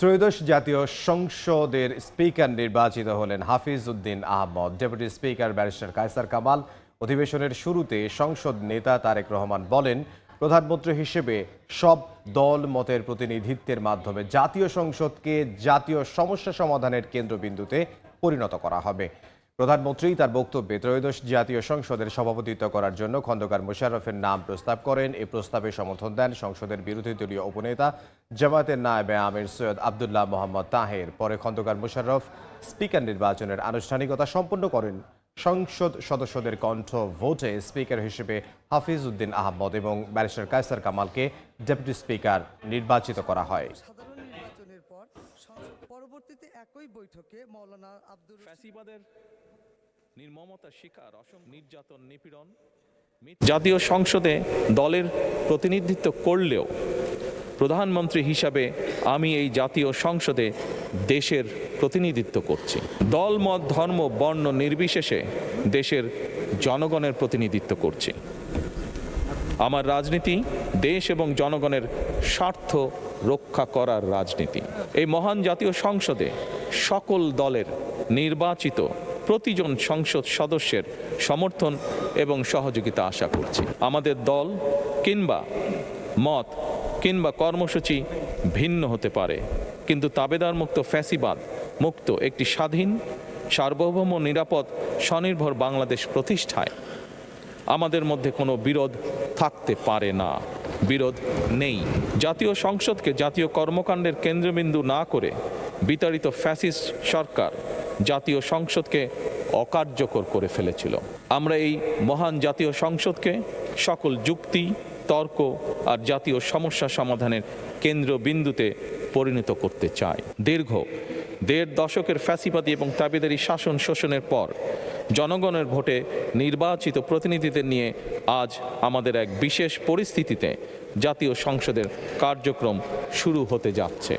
ত্রয়োদশ জাতীয় সংসদের স্পিকার নির্বাচিত হলেন Hafiz Uddin Ahmad. Deputy speaker barrister Kaiser Kamal. অধিবেশনের শুরুতে সংসদ নেতা তারেক রহমান বলেন, প্রধানমন্ত্রী হিসেবে সব দল মতের প্রতিনিধিত্বের মাধ্যমে জাতীয় সংসদকে জাতীয় সমস্যা সমাধানের কেন্দ্রবিন্দুতে পরিণত করা হবে। প্রধানমন্ত্রী তার বক্তব্যে ত্রয়োদশ জাতীয় সংসদের সভাপতিত্ব করার জন্য খন্দকার মোশাররফের নাম প্রস্তাব করেন। এই প্রস্তাবে সমর্থন দেন সংসদের বিরোধী দলীয় উপনেতা জামায়াতের নায়েবে আমির সৈয়দ আবদুল্লাহ মোহাম্মদ তাহের। পরে খন্দকার মোশাররফ স্পিকার নির্বাচনের আনুষ্ঠানিকতা সম্পন্ন করেন। সংসদ সদস্যদের কণ্ঠ ভোটে স্পিকার হিসেবে হাফিজ উদ্দিন আহমদ এবং ব্যারিস্টার কায়সার কামালকে ডেপুটি স্পিকার নির্বাচিত করা হয়। সাধারণ নির্বাচনের পর পরবর্তীতে একই বৈঠকে মাওলানা আব্দুর ফ্যাসিবাদের নির্মমতার শিকার নির্যাতন নিপীড়ন জাতীয় সংসদে দলের প্রতিনিধিত্ব করলেও প্রধানমন্ত্রী হিসাবে আমি এই জাতীয় সংসদে দেশের প্রতিনিধিত্ব করছি। দল মত ধর্ম বর্ণ নির্বিশেষে দেশের জনগণের প্রতিনিধিত্ব করছি। আমার রাজনীতি দেশ এবং জনগণের স্বার্থ রক্ষা করার রাজনীতি। এই মহান জাতীয় সংসদে সকল দলের নির্বাচিত প্রতিজন সংসদ সদস্যের সমর্থন এবং সহযোগিতা আশা করছি। আমাদের দল কিংবা মত কিংবা কর্মসূচি ভিন্ন হতে পারে, কিন্তু তাবেদার মুক্ত ফ্যাসিবাদ মুক্ত একটি স্বাধীন সার্বভৌম নিরাপদ স্বনির্ভর বাংলাদেশ প্রতিষ্ঠায় আমাদের মধ্যে কোনো বিরোধ থাকতে পারে না, বিরোধ নেই। জাতীয় সংসদকে জাতীয় কর্মকাণ্ডের কেন্দ্রবিন্দু না করে বিতাড়িত ফ্যাসিস্ট সরকার জাতীয় সংসদকে অকার্যকর করে ফেলেছিল। আমরা এই মহান জাতীয় সংসদকে সকল যুক্তি তর্ক আর জাতীয় সমস্যা সমাধানের কেন্দ্রবিন্দুতে পরিণত করতে চাই। দেড় দশকের ফ্যাসিবাদী এবং তাবেদারি শাসন শোষণের পর জনগণের ভোটে নির্বাচিত প্রতিনিধিদের নিয়ে আজ আমাদের এক বিশেষ পরিস্থিতিতে জাতীয় সংসদের কার্যক্রম শুরু হতে যাচ্ছে।